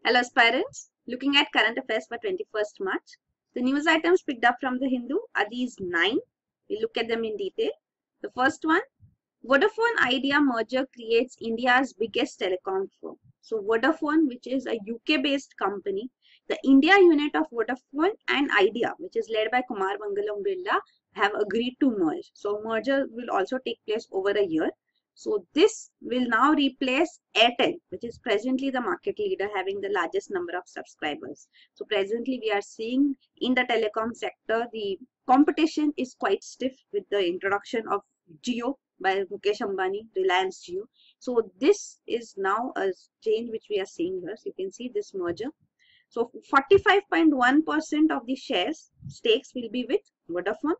Hello aspirants, looking at current affairs for 21st March. The news items picked up from the Hindu are these 9. We'll look at them in detail. The first one, Vodafone Idea merger creates India's biggest telecom firm. So Vodafone, which is a UK-based company, the India unit of Vodafone and Idea, which is led by Kumar Mangalam Birla, have agreed to merge. So merger will also take place over a year. So this will now replace Airtel, which is presently the market leader having the largest number of subscribers. So presently we are seeing in the telecom sector, the competition is quite stiff with the introduction of Jio by Mukesh Ambani, Reliance Jio. So this is now a change which we are seeing here. So you can see this merger. So 45.1% of the shares stakes will be with Vodafone,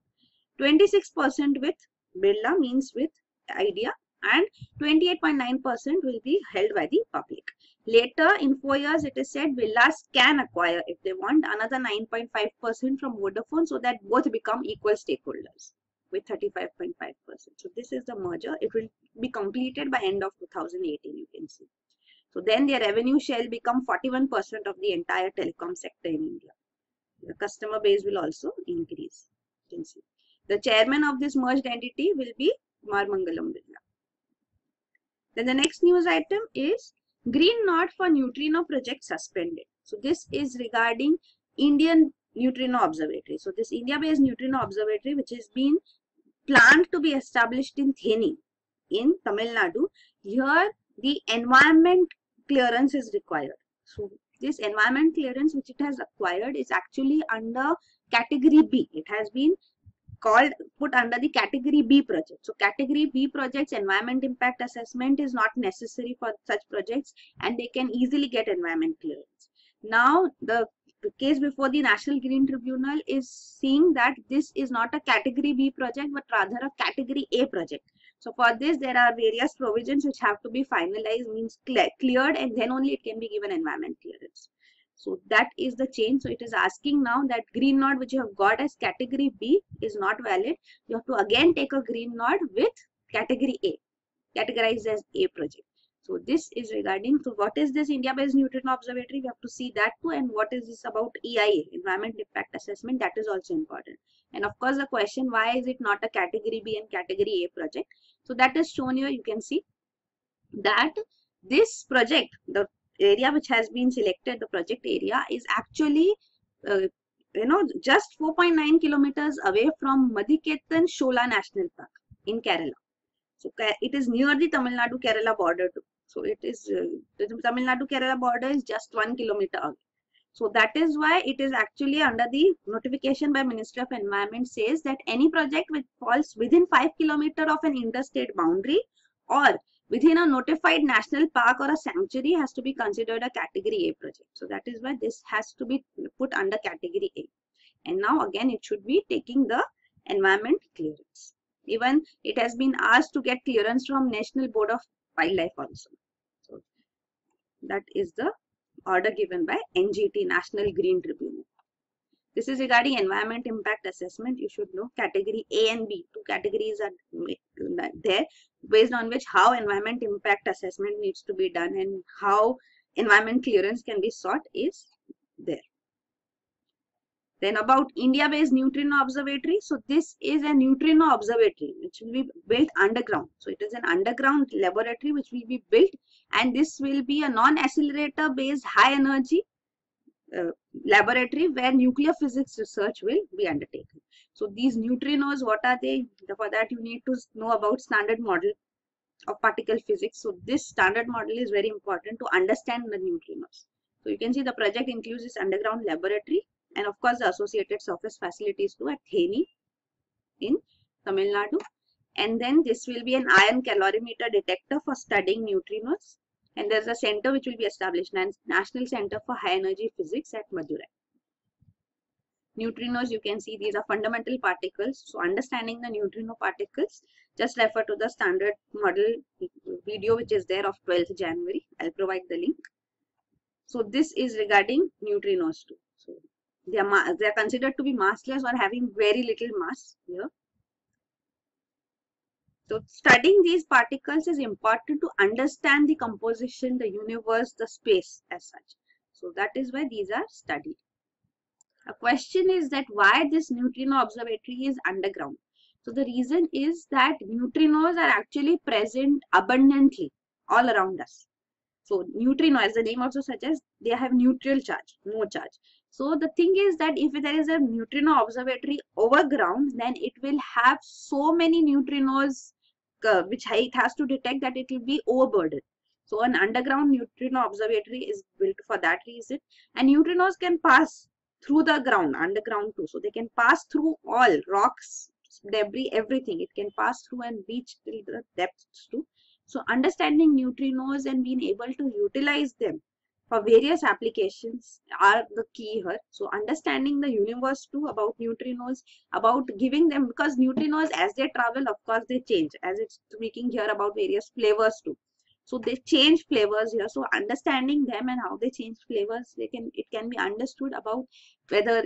26% with Birla means with Idea, and 28.9% will be held by the public. Later, in 4 years, it is said Birlas can acquire, if they want, another 9.5% from Vodafone so that both become equal stakeholders with 35.5%. So this is the merger. It will be completed by end of 2018, you can see. So then their revenue shall become 41% of the entire telecom sector in India. The customer base will also increase. You can see. The chairman of this merged entity will be Kumar Mangalam Birla. Then the next news item is green nod for neutrino project suspended. So this is regarding Indian Neutrino Observatory. So this India-based Neutrino Observatory, which has been planned to be established in Theni in Tamil Nadu, here the environment clearance is required. So this environment clearance which it has acquired is actually under category B. It has been put under the category B project. So category B projects environment impact assessment is not necessary for such projects and they can easily get environment clearance. Now the case before the National Green Tribunal is seeing that this is not a category B project but rather a category A project. So for this there are various provisions which have to be finalized, means cleared, and then only it can be given environment clearance. So that is the change. So it is asking now that green nod which you have got as category B is not valid. You have to again take a green nod with category A, categorized as A project. So this is regarding, so what is this India-based Neutrino Observatory? We have to see that too. And what is this about EIA, Environment Impact Assessment? That is also important. And of course the question, why is it not a category B and category A project? So that is shown here. You can see that this project, the area which has been selected, the project area, is actually just 4.9 kilometers away from Madhiketan Shola National Park in Kerala. So it is near the Tamil Nadu Kerala border too. So it is the Tamil Nadu Kerala border is just 1 kilometer away. So that is why it is actually under the notification by Ministry of Environment says that any project which falls within 5 kilometers of an interstate boundary or within a notified national park or a sanctuary has to be considered a category A project. So that is why this has to be put under category A. And now again it should be taking the environment clearance. Even it has been asked to get clearance from National Board of Wildlife also. So that is the order given by NGT, National Green Tribunal. This is regarding environment impact assessment. You should know category A and B. Two categories are there based on which how environment impact assessment needs to be done and how environment clearance can be sought is there. Then about India-based Neutrino Observatory. So this is a neutrino observatory which will be built underground. So it is an underground laboratory which will be built, and this will be a non-accelerator based high energy laboratory where nuclear physics research will be undertaken. So these neutrinos, what are they? For that you need to know about standard model of particle physics. So this standard model is very important to understand the neutrinos. So you can see the project includes this underground laboratory and of course the associated surface facilities too at Theni in Tamil Nadu. And then this will be an ion calorimeter detector for studying neutrinos. And there's a center which will be established, National Center for High Energy Physics at Madurai. Neutrinos, you can see these are fundamental particles. So understanding the neutrino particles, just refer to the standard model video which is there of 12th January. I'll provide the link. So this is regarding neutrinos too. So they are considered to be massless or having very little mass here. So studying these particles is important to understand the composition, the universe, the space as such. So that is why these are studied. A question is that why this neutrino observatory is underground. So the reason is that neutrinos are actually present abundantly all around us. So neutrino, as the name also suggests, they have neutral charge, no charge. So the thing is that if there is a neutrino observatory over ground, then it will have so many neutrinos which it has to detect that it will be overburdened. So an underground neutrino observatory is built for that reason. And neutrinos can pass through the ground, underground too. So they can pass through all rocks, debris, everything. It can pass through and reach till the depths too. So understanding neutrinos and being able to utilize them for various applications are the key here. So understanding the universe too about neutrinos, about giving them, because neutrinos as they travel, of course they change, as it's speaking here about various flavors too. So they change flavors here. So understanding them and how they change flavors, it can be understood about whether,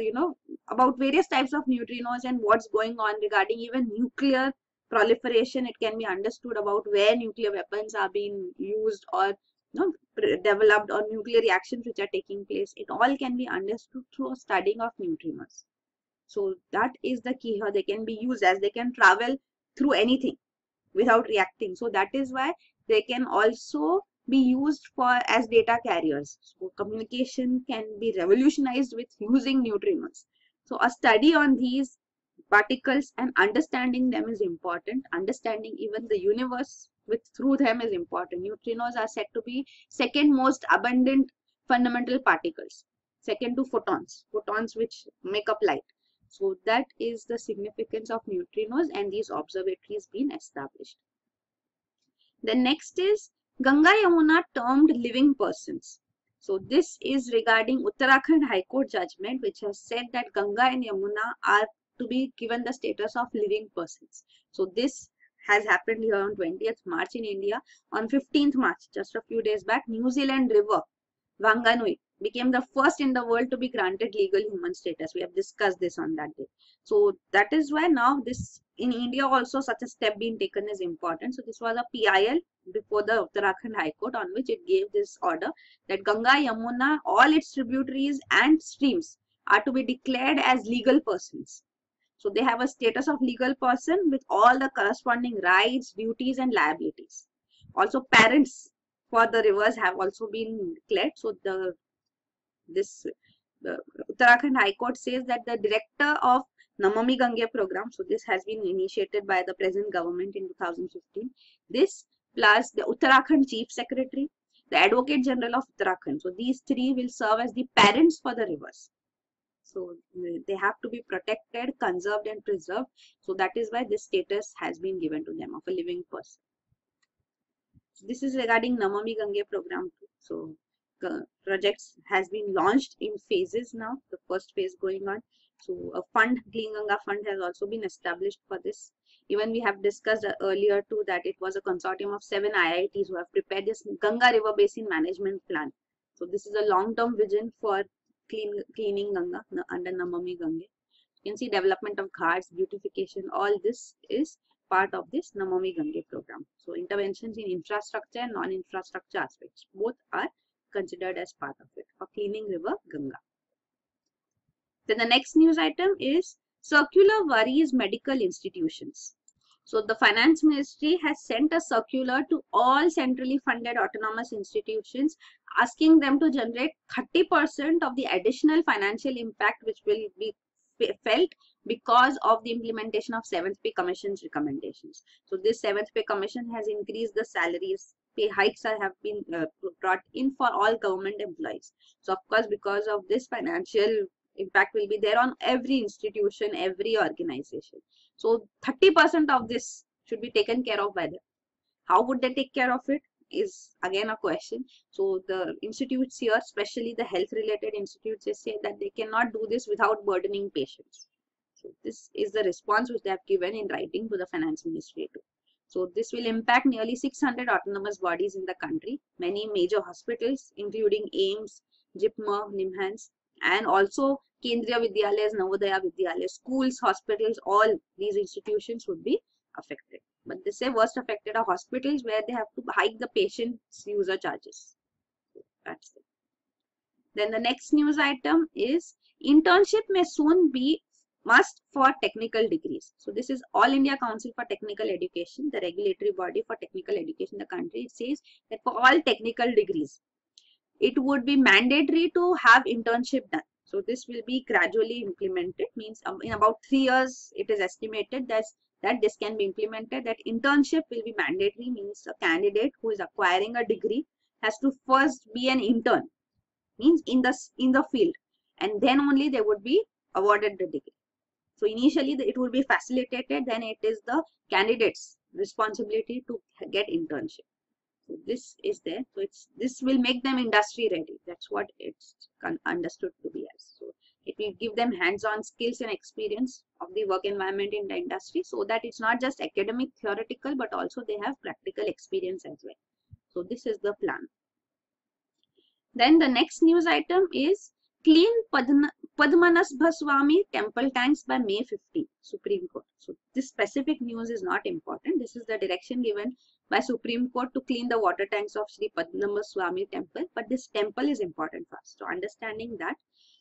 about various types of neutrinos and what's going on regarding even nuclear proliferation. It can be understood about where nuclear weapons are being used or developed, or nuclear reactions which are taking place. It all can be understood through a studying of neutrinos. So that is the key here. They can be used as they can travel through anything without reacting. So that is why they can also be used for as data carriers. So communication can be revolutionized with using neutrinos. So a study on these particles and understanding them is important. Understanding even the universe through them is important. Neutrinos are said to be second most abundant fundamental particles, second to photons which make up light. So that is the significance of neutrinos and these observatories being established. The next is Ganga Yamuna termed living persons. So this is regarding Uttarakhand High Court judgment, which has said that Ganga and Yamuna are to be given the status of living persons. So this has happened here on 20th March in India. On 15th March, just a few days back, New Zealand river Wanganui became the first in the world to be granted legal human status. We have discussed this on that day. So that is why now this in India also such a step being taken is important. So this was a PIL before the Uttarakhand High Court, on which it gave this order that Ganga, Yamuna, all its tributaries and streams are to be declared as legal persons. So they have a status of legal person with all the corresponding rights, duties and liabilities. Also parents for the rivers have also been declared. So the Uttarakhand High Court says that the director of Namami Gange program, so this has been initiated by the present government in 2015. This plus the Uttarakhand Chief Secretary, the Advocate General of Uttarakhand. So these three will serve as the parents for the rivers. So they have to be protected, conserved and preserved. So that is why this status has been given to them of a living person. So this is regarding Namami Gange program. So projects has been launched in phases now. The first phase going on. So a fund, Clean Ganga Fund, has also been established for this. Even we have discussed earlier too that it was a consortium of 7 IITs who have prepared this Ganga River Basin Management Plan. So this is a long-term vision for cleaning Ganga under Namami Gange. You can see development of ghats, beautification, all this is part of this Namami Gange program. So interventions in infrastructure and non-infrastructure aspects, both are considered as part of it for cleaning river Ganga. Then the next news item is circular worries medical institutions. So the Finance Ministry has sent a circular to all centrally funded autonomous institutions asking them to generate 30% of the additional financial impact which will be felt because of the implementation of 7th Pay Commission's recommendations. So this 7th Pay Commission has increased the salaries. Pay hikes have been brought in for all government employees. So of course, because of this, financial impact will be there on every institution, every organization. So 30% of this should be taken care of by them. How would they take care of it is again a question. So the institutes here, especially the health related institutes, they say that they cannot do this without burdening patients. So this is the response which they have given in writing to the Finance Ministry too. So this will impact nearly 600 autonomous bodies in the country, many major hospitals including AIIMS, JIPMER, NIMHANS, and also Kendriya Vidyalayas, Navodaya Vidyalayas, schools, hospitals, all these institutions would be affected. But they say worst affected are hospitals where they have to hike the patient's user charges. So that's it. Then the next news item is internship may soon be must for technical degrees. So this is All India Council for Technical Education, the regulatory body for technical education in the country. It says that for all technical degrees, it would be mandatory to have internship done. So this will be gradually implemented, means in about 3 years it is estimated that this can be implemented, that internship will be mandatory, means a candidate who is acquiring a degree has to first be an intern, means in the field, and then only they would be awarded the degree. So initially it would be facilitated, then it is the candidate's responsibility to get internship. So this is there. So this will make them industry ready. That's what it's understood to be as. So it will give them hands-on skills and experience of the work environment in the industry, so that it's not just academic theoretical, but also they have practical experience as well. So this is the plan. Then the next news item is clean Padmanabha Swami temple tanks by May 15, Supreme Court. So this specific news is not important. This is the direction given by Supreme Court to clean the water tanks of Sri Padmanabha Swami temple. But this temple is important for us. So understanding that.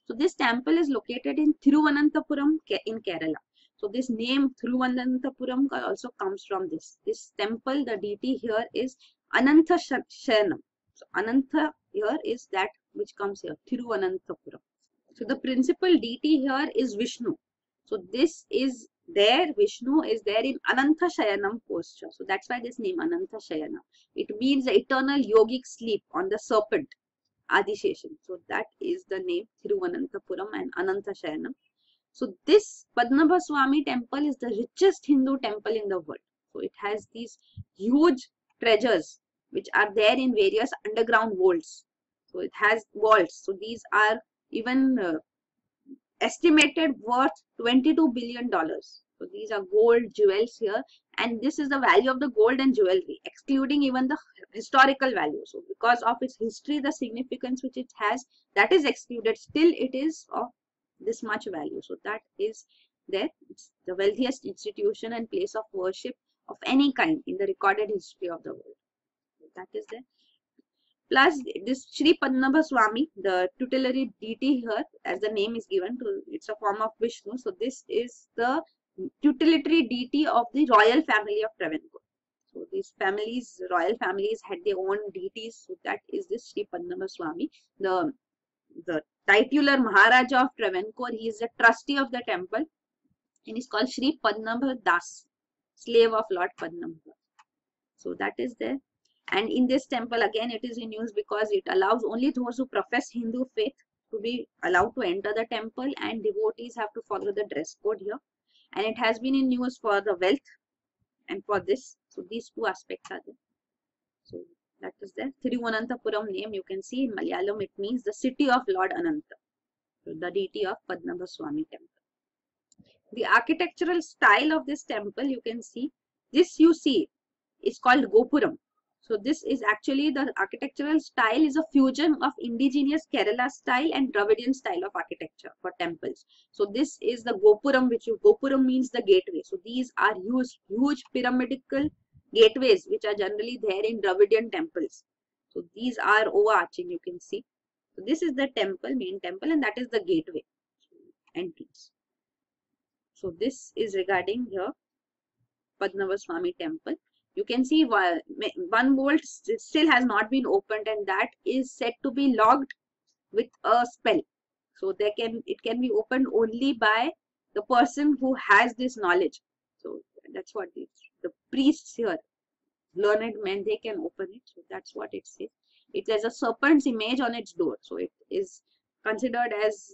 So this temple is located in Thiruvananthapuram in Kerala. So this name Thiruvananthapuram also comes from this. This temple, the deity here is Anantha Shayanam. So Anantha here is that which comes here, Thiruvananthapuram. So the principal deity here is Vishnu. So this is there, Vishnu is there in Anantha Shayanam posture. So that's why this name Anantha Shayanam. It means the eternal yogic sleep on the serpent, Adisheshan. So that is the name Thiruvananthapuram and Anantha Shayanam. So this Padmanabha Swami temple is the richest Hindu temple in the world. So it has these huge treasures which are there in various underground vaults. So it has vaults. So these are even estimated worth $22 billion. So these are gold jewels here, and this is the value of the gold and jewelry, excluding even the historical value. So because of its history, the significance which it has, that is excluded. Still, it is of this much value. So that is there. It's the wealthiest institution and place of worship of any kind in the recorded history of the world. So that is there. Plus this Sri Padmanabha Swami, the tutelary deity here, as the name is given to, it's a form of Vishnu. So this is the tutelary deity of the royal family of Travancore. So these families, royal families had their own deities. So that is this Sri Padmanabha Swami, the titular Maharaja of Travancore. He is the trustee of the temple, and is called Sri Padmanabha Das, slave of Lord Padmanabha. So that is there. And in this temple, again, it is in use because it allows only those who profess Hindu faith to be allowed to enter the temple, and devotees have to follow the dress code here. And it has been in use for the wealth and for this. So these two aspects are there. So that is there. Thiruvananthapuram name, you can see in Malayalam, it means the city of Lord Ananta, so the deity of Padmanabha Swami temple. The architectural style of this temple, you can see, this you see is called Gopuram. So this is actually, the architectural style is a fusion of indigenous Kerala style and Dravidian style of architecture for temples. So this is the Gopuram, Gopuram means the gateway. So these are huge pyramidal gateways which are generally there in Dravidian temples. So these are overarching, you can see. So this is the temple, main temple, and that is the gateway entrance. So this is regarding here Padmanabha Swami temple. You can see one vault still has not been opened, and that is said to be locked with a spell. So it can be opened only by the person who has this knowledge. So that's what the priests here, learned men, they can open it. So that's what it says. It has a serpent's image on its door. So it is considered as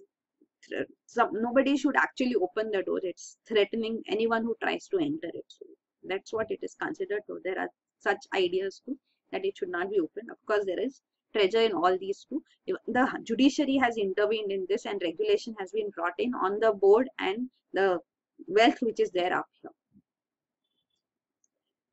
nobody should actually open the door. It's threatening anyone who tries to enter it. So that's what it is considered. So there are such ideas too, that it should not be opened. Of course, there is treasure in all these two. The judiciary has intervened in this, and regulation has been brought in on the board and the wealth which is there up here.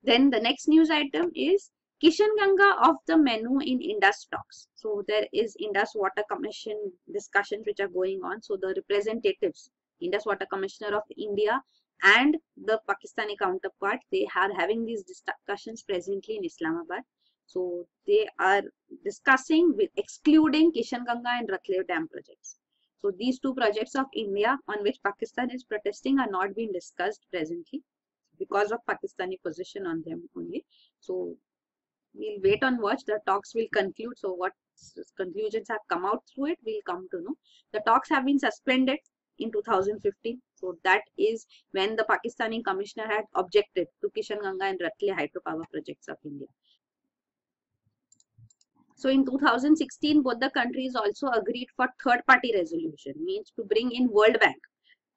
Then the next news item is Kishanganga off the menu in Indus talks. So there is Indus Water Commission discussions which are going on. So the representatives, Indus Water Commissioner of India and the Pakistani counterpart, they are having these discussions presently in Islamabad. So they are discussing with excluding Kishanganga and Ratlev dam projects. So these two projects of India on which Pakistan is protesting are not being discussed presently because of Pakistani position on them only. So we'll wait and watch. The talks will conclude. So what conclusions have come out through it, we'll come to know. The talks have been suspended in 2015. So that is when the Pakistani commissioner had objected to Kishanganga and Ratle hydropower projects of India. So in 2016, both the countries also agreed for third-party resolution, means to bring in World Bank.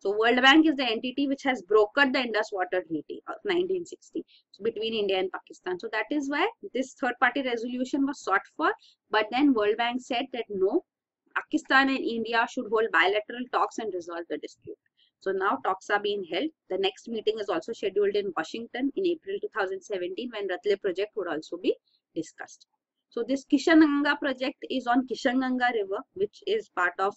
So World Bank is the entity which has brokered the Indus Water Treaty of 1960 between India and Pakistan. So that is why this third-party resolution was sought for. But then World Bank said that no, Pakistan and India should hold bilateral talks and resolve the dispute. So now talks are being held. The next meeting is also scheduled in Washington in April 2017 when Ratle project would also be discussed. So this Kishanganga project is on Kishanganga River, which is part of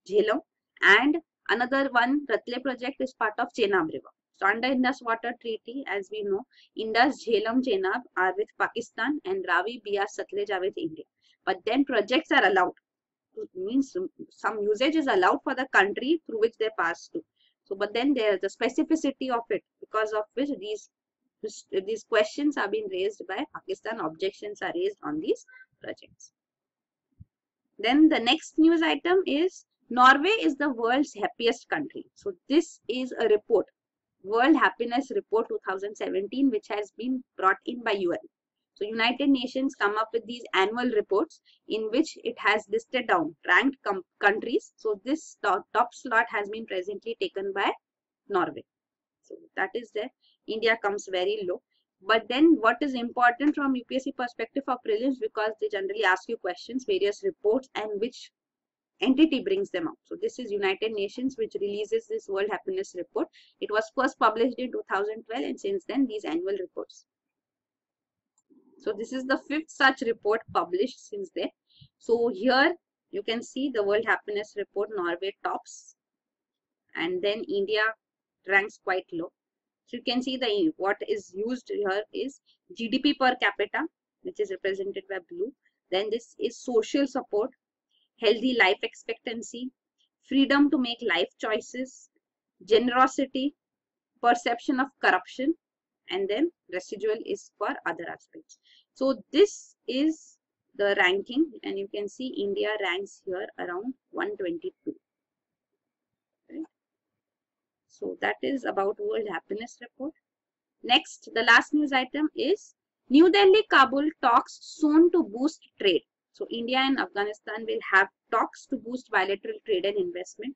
Jhelum, and another one, Ratle project, is part of Chenab River. So under Indus Water Treaty, as we know, Indus, Jhelum, Chenab are with Pakistan and Ravi, Bias, Satluj are with India. But then projects are allowed. It means some usage is allowed for the country through which they pass to. So, but then there is the specificity of it, because of which these questions are being raised by Pakistan, objections are raised on these projects. Then the next news item is Norway is the world's happiest country. So this is a report, World Happiness Report 2017, which has been brought in by UN. So United Nations come up with these annual reports in which it has listed down ranked countries. So this top slot has been presently taken by Norway. So that is there. India comes very low. But then what is important from UPSC perspective for prelims, because they generally ask you questions, various reports, and which entity brings them out. So this is United Nations, which releases this World Happiness Report. It was first published in 2012, and since then these annual reports. So this is the 5th such report published since then. So here you can see the World Happiness Report, Norway tops, and then India ranks quite low. So you can see the what is used here is GDP per capita, which is represented by blue. Then this is social support, healthy life expectancy, freedom to make life choices, generosity, perception of corruption, and then residual is for other aspects. So this is the ranking, and you can see India ranks here around 122. Right? So that is about World Happiness Report. Next, the last news item is New Delhi Kabul talks soon to boost trade. So India and Afghanistan will have talks to boost bilateral trade and investment.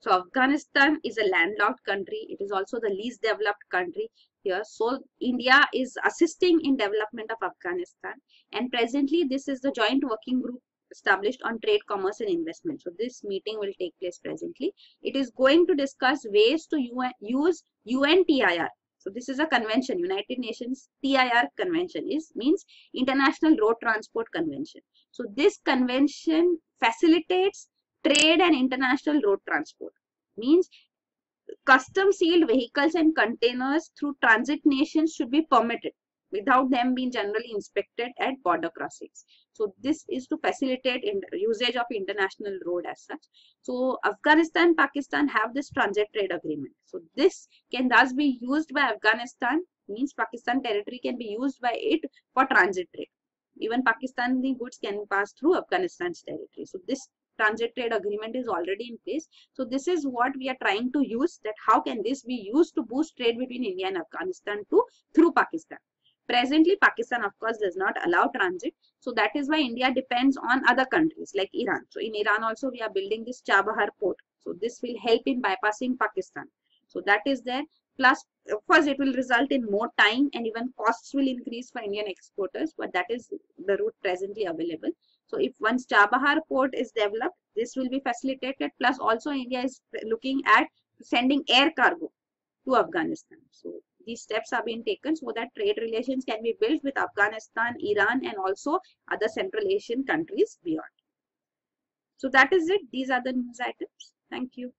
So Afghanistan is a landlocked country. It is also the least developed country here. So India is assisting in development of Afghanistan. And presently, this is the joint working group established on trade, commerce and investment. So this meeting will take place presently. It is going to discuss ways to use UNTIR. So this is a convention, United Nations TIR convention means International Road Transport Convention. So this convention facilitates trade and international road transport, means custom sealed vehicles and containers through transit nations should be permitted without them being generally inspected at border crossings. So this is to facilitate usage of international road as such. So Afghanistan, Pakistan have this transit trade agreement. So this can thus be used by Afghanistan, means Pakistan territory can be used by it for transit trade. Even Pakistani goods can pass through Afghanistan's territory. So this transit trade agreement is already in place. So this is what we are trying to use, that how can this be used to boost trade between India and Afghanistan through Pakistan. Presently, Pakistan, of course, does not allow transit. So that is why India depends on other countries like Iran. So in Iran also, we are building this Chabahar port. So this will help in bypassing Pakistan. So that is there. Plus, of course, it will result in more time and even costs will increase for Indian exporters. But that is the route presently available. So if once Chabahar port is developed, this will be facilitated. Plus also India is looking at sending air cargo to Afghanistan. So these steps are being taken so that trade relations can be built with Afghanistan, Iran, and also other Central Asian countries beyond. So that is it. These are the news items. Thank you.